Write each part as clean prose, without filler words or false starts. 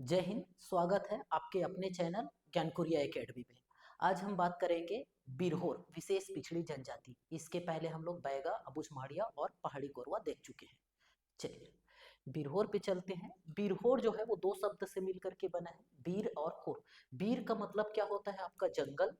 जय हिंद। स्वागत है आपके अपने चैनल ज्ञानकुरिया एकेडमी में। आज हम बात करेंगे बिरहोर विशेष पिछड़ी जनजाति। इसके पहले हम लोग बैगा, अबूझमाड़िया और पहाड़ी कोरवा देख चुके हैं। चलिए बिरहोर पे चलते हैं। बिरहोर जो है वो दो शब्द से मिलकर के बना है, बीर और होर। बीर का मतलब क्या होता है आपका जंगल,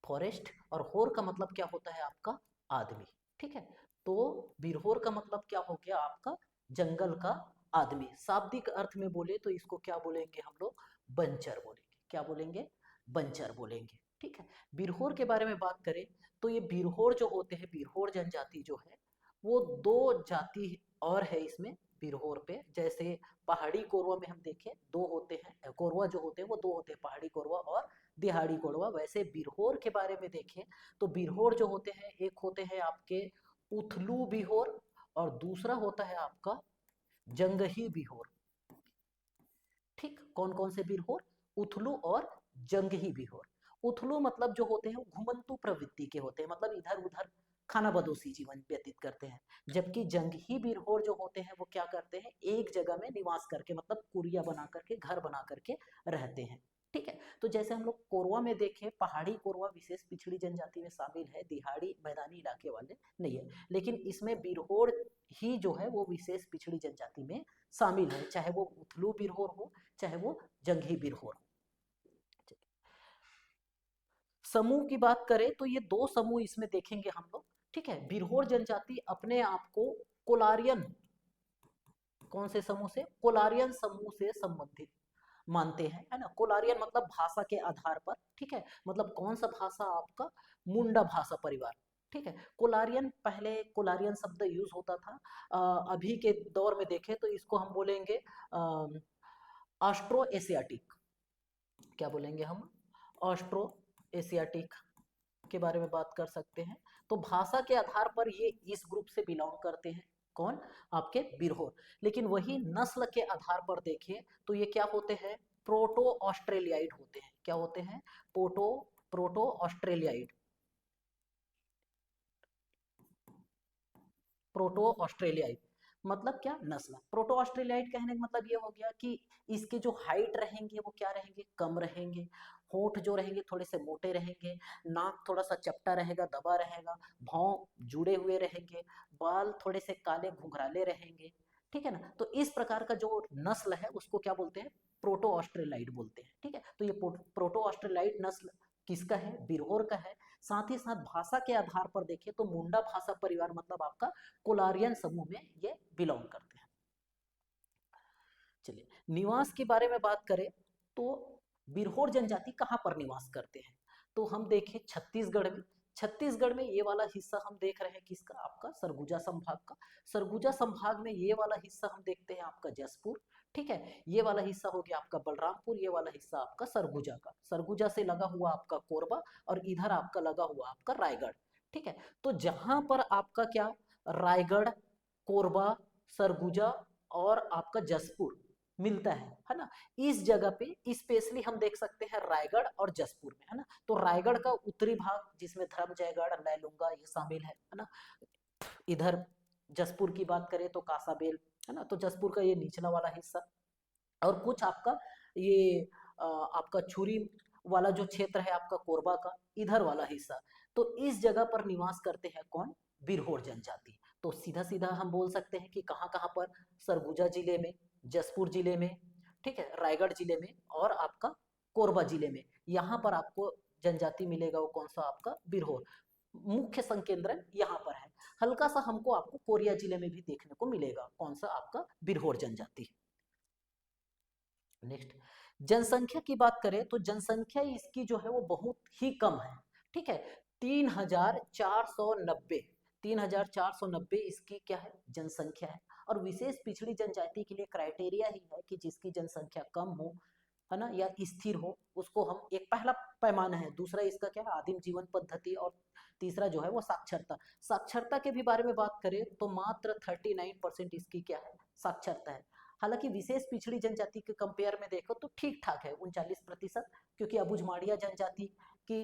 फॉरेस्ट, और होर का मतलब क्या होता है आपका आदमी। ठीक है, तो बिरहोर का मतलब क्या हो गया आपका जंगल का आदमी। शाब्दिक अर्थ में बोले तो इसको क्या बोलेंगे हम लोग, बंचर बोलेंगे। क्या बोलेंगे, बंचर बोलेंगे। ठीक है, बिरहोर के बारे में बात करें तो ये बिरहोर जो होते हैं, बिरहोर जनजाति जो है वो दो जाति और है इसमें बिरहोर पे। जैसे पहाड़ी कोरवा में हम देखें दो होते हैं, कोरवा जो होते हैं वो दो होते हैं, पहाड़ी कोरवा और दिहाड़ी कोरवा। वैसे बिरहोर के बारे में देखें तो बिरहोर जो होते हैं, एक होते हैं आपके उथलू बिरहोर और दूसरा होता है आपका जंगही बिरहोर। ठीक, कौन कौन से बिरहोर, उथलू और जंगही बिरहोर। उथलू मतलब जो होते हैं वो घुमंतु प्रवृत्ति के होते हैं, मतलब इधर उधर खाना बदोशी जीवन व्यतीत करते हैं। जबकि जंगही बिरहोर जो होते हैं वो क्या करते हैं, एक जगह में निवास करके, मतलब कुरिया बना करके, घर बना करके रहते हैं। ठीक है, तो जैसे हम लोग कोरवा में देखें, पहाड़ी कोरवा विशेष पिछड़ी जनजाति में शामिल है, दिहाड़ी मैदानी इलाके वाले नहीं है। लेकिन इसमें बिरहोर ही जो है वो विशेष पिछड़ी जनजाति में शामिल है, चाहे वो उथलू बिरहोर हो चाहे वो जंगही बिरहोर हो। समूह की बात करें तो ये दो समूह इसमें देखेंगे हम लोग। ठीक है, बिरहोर जनजाति अपने आप को कोलारियन, कौन से समूह से, कोलारियन समूह से संबंधित मानते हैं, है ना। कोलारियन मतलब भाषा के आधार पर। ठीक है, मतलब कौन सा भाषा आपका, मुंडा भाषा परिवार। ठीक है, कोलारियन, पहले कोलारियन शब्द यूज होता था। अभी के दौर में देखें तो इसको हम बोलेंगे ऑस्ट्रो एशियाटिक। क्या बोलेंगे हम, ऑस्ट्रो एशियाटिक के बारे में बात कर सकते हैं। तो भाषा के आधार पर ये इस ग्रुप से बिलोंग करते हैं, कौन, आपके बिरहोर। लेकिन वही नस्ल के आधार पर देखें तो ये क्या होते हैं, प्रोटो ऑस्ट्रेलियाइड होते हैं। क्या होते हैं, प्रोटो ऑस्ट्रेलियाइड, प्रोटो ऑस्ट्रेलियाइड मतलब क्या, नस्ल। प्रोटो ऑस्ट्रेलियाइड कहने का मतलब ये हो गया कि इसके जो हाइट रहेंगे वो क्या रहेंगे, कम रहेंगे। होंठ जो रहेंगे थोड़े से मोटे रहेंगे, नाक थोड़ा सा चपटा रहेगा, दबा रहेगा, भौं जुड़े हुए रहेंगे, बाल थोड़े से काले घुंघराले रहेंगे। ठीक है ना, तो इस प्रकार का जो नस्ल है उसको क्या बोलते हैं, प्रोटो ऑस्ट्रेलाइड बोलते हैं। ठीक है, तो ये प्रोटो ऑस्ट्रेलाइड नस्ल किसका है, बिरहोर का है। साथ ही साथ भाषा के आधार पर देखें तो मुंडा भाषा परिवार मतलब आपका कोलारियन समूह में ये बिलोंग करते हैं। चलिए निवास के बारे में बात करें तो बिरहोर जनजाति कहाँ पर निवास करते हैं, तो हम देखें छत्तीसगढ़ में। छत्तीसगढ़ में ये वाला हिस्सा हम देख रहे हैं किसका, आपका सरगुजा संभाग का। सरगुजा संभाग में ये वाला हिस्सा हम देखते हैं आपका जसपुर। ठीक है, ये वाला हिस्सा हो गया आपका बलरामपुर, ये वाला हिस्सा आपका सरगुजा का। सरगुजा से लगा हुआ आपका कोरबा और इधर आपका लगा हुआ आपका रायगढ़। ठीक है, तो जहां पर आपका क्या, रायगढ़, कोरबा, सरगुजा और आपका जसपुर मिलता है ना, इस जगह पे स्पेशली हम देख सकते हैं रायगढ़ और जसपुर में, है ना। तो रायगढ़ का उत्तरी भाग जिसमें धर्मजयगढ़, लैलूंगा ये शामिल है ना। इधर जसपुर की बात करें तो कासाबेल, है ना, तो जसपुर का ये निचला वाला हिस्सा। और कुछ आपका ये आपका छुरी वाला जो क्षेत्र है आपका कोरबा का, इधर वाला हिस्सा। तो इस जगह पर निवास करते हैं कौन, बिरहोर जनजाति। तो सीधा सीधा हम बोल सकते हैं कि कहाँ कहाँ पर, सरगुजा जिले में, जसपुर जिले में, ठीक है, रायगढ़ जिले में और आपका कोरबा जिले में, यहाँ पर आपको जनजाति मिलेगा वो कौन सा, आपका बिरहोर। मुख्य संकेंद्रण यहाँ पर है। हल्का सा हमको आपको कोरिया जिले में भी देखने को मिलेगा, कौन सा, आपका बिरहोर जनजाति। नेक्स्ट, जनसंख्या की बात करें तो जनसंख्या इसकी जो है वो बहुत ही कम है। ठीक है, 3,490, 3,490 इसकी क्या है, जनसंख्या है। और विशेष पिछड़ी जनजाति के लिए क्राइटेरिया ही है कि जिसकी जनसंख्या कम हो, है ना, या स्थिर हो, उसको हम, एक पहला पैमाना है। दूसरा इसका क्या है, आदिम जीवन पद्धति। और तीसरा जो है वो साक्षरता। साक्षरता के भी बारे में बात करें तो मात्र 39% इसकी क्या है, साक्षरता है। हालांकि विशेष पिछड़ी जनजाति के कंपेयर में देखो तो ठीक ठाक है, 39%। क्योंकि अबुझमाड़िया जनजाति की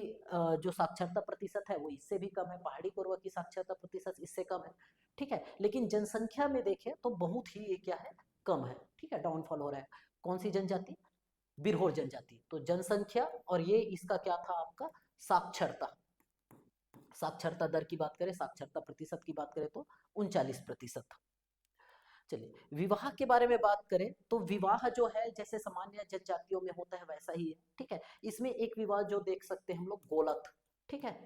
जो साक्षरता प्रतिशत है वो इससे भी कम है, पहाड़ी कोरवा की साक्षरता प्रतिशत इससे कम है। ठीक है, लेकिन जनसंख्या में देखें तो बहुत ही ये क्या है, कम है। ठीक है, डाउनफॉल हो रहा है। कौन सी जनजाति? बिरहोर जनजाति। तो जनसंख्या और ये इसका क्या था आपका? साक्षरता। साक्षरता दर की बात करें, साक्षरता प्रतिशत की बात करें तो 39%। चलिए विवाह के बारे में बात करें तो विवाह जो है जैसे सामान्य जनजातियों में होता है वैसा ही है, ठीक है। इसमें एक विवाह जो देख सकते हैं हम लोग, गोलत, ठीक है।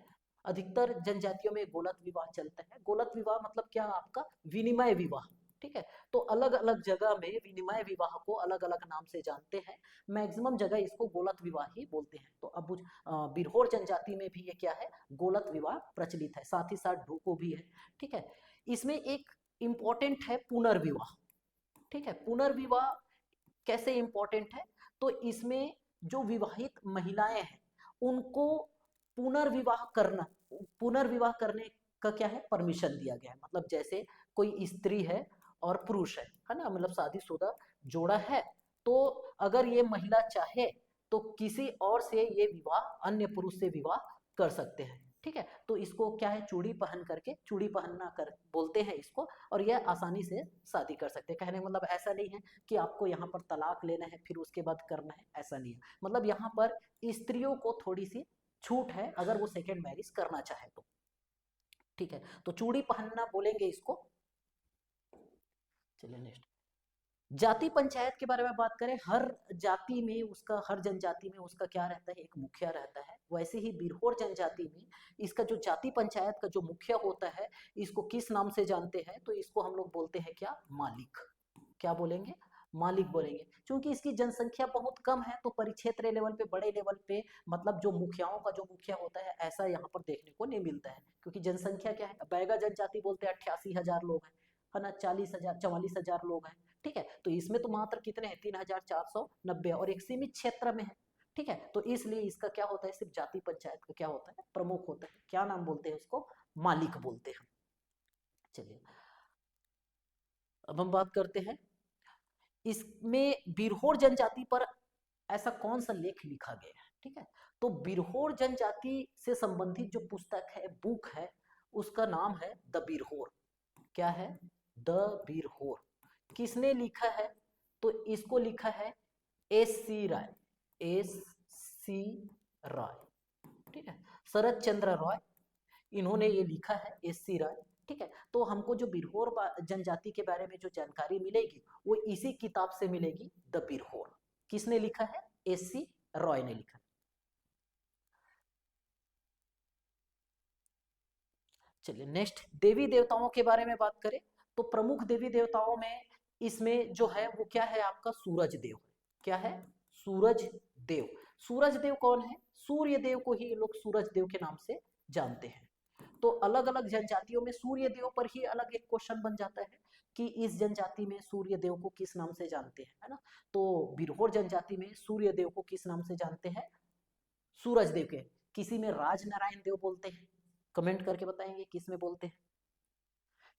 अधिकतर जनजातियों में गोलत विवाह चलता है। गोलत विवाह मतलब क्या? आपका विनिमय विवाह, ठीक है। तो अलग अलग जगह में विनिमय विवाह को अलग अलग नाम से जानते हैं। मैक्सिमम जगह इसको गोलत विवाह ही बोलते हैं। तो अब बिरहोर जनजाति में भी ये क्या है? गोलत विवाह प्रचलित है, साथ ही साथ ढोको भी है, ठीक है। इसमें एक इंपॉर्टेंट है पुनर्विवाह, ठीक है। पुनर्विवाह कैसे इंपॉर्टेंट है? तो इसमें जो विवाहित महिलाएं हैं उनको पुनर्विवाह करना, पुनर्विवाह करने का क्या है? परमिशन दिया गया है। मतलब जैसे कोई स्त्री है और पुरुष है ना, मतलब शादीशुदा जोड़ा है, तो अगर ये महिला चाहे तो किसी और से ये विवाह, अन्य पुरुष से विवाह कर सकते हैं, ठीक है। तो इसको क्या है? चूड़ी पहन करके, चूड़ी पहनना कर बोलते हैं इसको, और यह आसानी से शादी कर सकते हैं। कहने मतलब ऐसा नहीं है कि आपको यहाँ पर तलाक लेना है फिर उसके बाद करना है, ऐसा नहीं है। मतलब यहाँ पर स्त्रियों को थोड़ी सी छूट है अगर वो सेकेंड मैरिज करना चाहे तो, ठीक है। तो चूड़ी पहनना बोलेंगे इसको। चलिए नेक्स्ट, जाति पंचायत के बारे में बात करें। हर जाति में उसका, हर जनजाति में उसका क्या रहता है? एक मुखिया रहता है। वैसे ही बिरहोर जनजाति में इसका जो जाति पंचायत का जो मुखिया होता है, इसको किस नाम से जानते हैं? तो इसको हम लोग बोलते हैं क्या? मालिक। क्या बोलेंगे? मालिक बोलेंगे। क्योंकि इसकी जनसंख्या बहुत कम है तो परिक्षेत्र लेवल पे, बड़े लेवल पे, मतलब जो मुखियाओं का जो मुखिया होता है ऐसा यहाँ पर देखने को नहीं मिलता है। क्योंकि जनसंख्या क्या है? बैगा जनजाति बोलते हैं 88,000 लोग है ना, 40,000 44,000 लोग हैं, ठीक है। तो इसमें तो मात्र कितने हैं? 3,490, और एक सीमित क्षेत्र में है, ठीक है। तो इसलिए इसका क्या होता है? सिर्फ जाति पंचायत का क्या होता है? प्रमुख होता है। क्या नाम बोलते हैं उसको? मालिक बोलते हैं। चलिए अब हम बात करते हैं इसमें बिरहोर जनजाति पर ऐसा कौन सा लेख लिखा गया है, ठीक है। तो बिरहोर जनजाति से संबंधित जो पुस्तक है, बुक है, उसका नाम है द बिरहोर। क्या है? द बिरहोर। किसने लिखा है? तो इसको लिखा है S.C. राय, S.C. राय, ठीक है। शरद चंद्र राय, इन्होंने ये लिखा है, S.C. राय, ठीक है। तो हमको जो बिरहोर जनजाति के बारे में जो जानकारी मिलेगी वो इसी किताब से मिलेगी, द बिरहोर। किसने लिखा है? S.C. रॉय ने लिखा। चलिए नेक्स्ट, देवी देवताओं के बारे में बात करें तो प्रमुख देवी देवताओं में इसमें जो है वो क्या है? आपका सूरज देव। क्या है? सूरज देव। सूरज देव कौन है? सूर्य देव को ही लोग सूरज देव के नाम से जानते हैं। तो अलग अलग जनजातियों में सूर्य देव पर ही अलग एक क्वेश्चन बन जाता है कि इस जनजाति में सूर्य देव को किस नाम से जानते हैं, है ना। तो बिरहोर जनजाति में सूर्य देव को किस नाम से जानते हैं? सूरज देव के। किसी में राज नारायण देव बोलते हैं, कमेंट करके बताएंगे किस में बोलते हैं।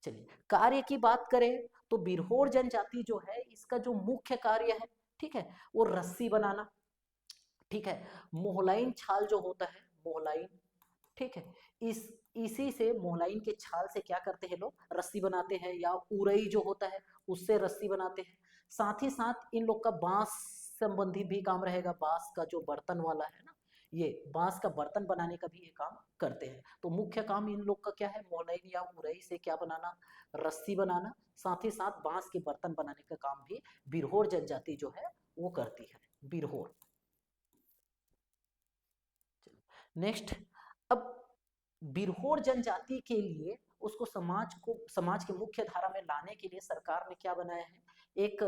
चलिए कार्य की बात करें तो बिरहोर जनजाति जो है इसका जो मुख्य कार्य है, ठीक है, वो रस्सी बनाना, ठीक है। मोहलाइन छाल जो होता है, मोहलाइन, ठीक है, इसी से, मोहलाइन के छाल से क्या करते हैं लोग? रस्सी बनाते हैं, या उरई जो होता है उससे रस्सी बनाते हैं। साथ ही साथ इन लोग का बांस संबंधी भी काम रहेगा। बांस का जो बर्तन वाला है ना, ये बांस का बर्तन बनाने का भी ये काम करते हैं। तो मुख्य काम इन लोग का क्या है? मोहलाइन या उरई से क्या बनाना? रस्सी बनाना। साथ ही साथ बांस के बर्तन बनाने का काम भी बिरहोर जनजाति जो है वो करती है, बिरहोर। नेक्स्ट, अब बिरहोर जनजाति के लिए उसको समाज के मुख्य धारा में लाने के लिए सरकार ने क्या बनाया है? एक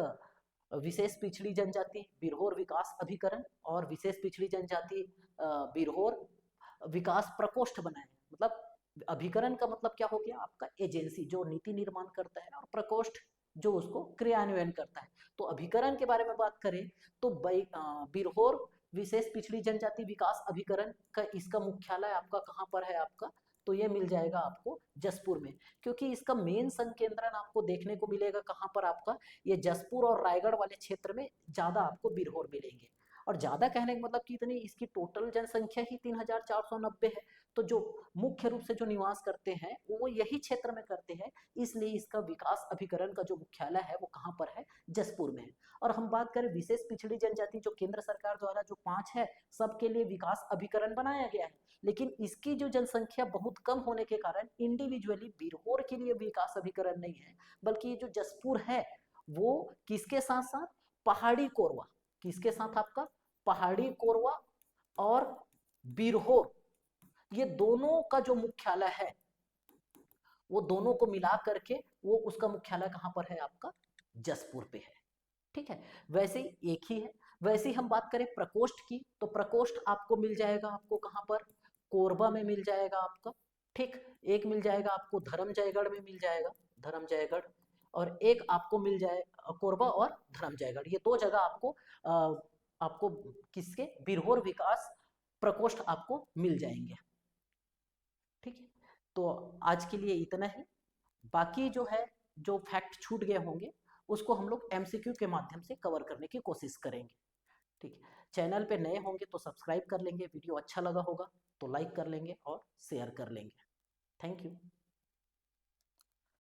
विशेष पिछड़ी जनजाति बिरहोर विकास अभिकरण और विशेष पिछड़ी जनजाति बिरहोर विकास प्रकोष्ठ बनाए हैं। मतलब अभिकरण का मतलब क्या हो गया? आपका एजेंसी जो नीति निर्माण करता है, और प्रकोष्ठ जो उसको क्रियान्वयन करता है। तो अभिकरण के बारे में बात करें तो बिरहोर विशेष पिछड़ी जनजाति विकास अभिकरण का इसका मुख्यालय आपका कहाँ पर है? आपका तो ये मिल जाएगा आपको जसपुर में। क्योंकि इसका मेन संकेंद्रण आपको देखने को मिलेगा कहाँ पर? आपका ये जसपुर और रायगढ़ वाले क्षेत्र में ज्यादा आपको बिरहोर मिलेंगे। और ज़्यादा कहने का मतलब कि इतनी इसकी टोटल जनसंख्या ही 3,490 है। तो जो मुख्य रूप से जो निवास करते हैं वो यही क्षेत्र में करते हैं, इसलिए इसका विकास अभिकरण का जो मुख्यालय है वो कहाँ पर है, जसपुर में है। और हम बात करें विशेष पिछड़ी जनजाति जो केंद्र सरकार द्वारा जो 5 है सबके लिए विकास अभिकरण बनाया गया है, लेकिन इसकी जो जनसंख्या बहुत कम होने के कारण इंडिविजुअली बिरहोर के लिए विकास अभिकरण नहीं है, बल्कि ये जो जसपुर है वो किसके साथ साथ पहाड़ी कोरवा, किसके साथ आपका पहाड़ी कोरवा और बिरहोर, ये दोनों का जो मुख्यालय है वो दोनों को मिला करके वो उसका मुख्यालय कहां पर है आपका, जसपुर पे है। ठीक है, वैसे ही एक ही है। वैसे ही हम बात करें प्रकोष्ठ की, तो प्रकोष्ठ आपको मिल जाएगा, आपको कहां पर, कोरबा में मिल जाएगा आपका। ठीक, एक मिल जाएगा आपको धर्मजयगढ़ में मिल जाएगा, धर्मजयगढ़, और एक आपको मिल जाए कोरबा और धर्मजयगढ़, ये दो जगह आपको आपको किसके, बिरहोर विकास प्रकोष्ठ आपको मिल जाएंगे। ठीक है, तो आज के लिए इतना ही। बाकी जो है, जो फैक्ट छूट गए होंगे उसको हम लोग एमसीक्यू के माध्यम से कवर करने की कोशिश करेंगे। ठीक है, चैनल पे नए होंगे तो सब्सक्राइब कर लेंगे, वीडियो अच्छा लगा होगा तो लाइक कर लेंगे और शेयर कर लेंगे। Thank you.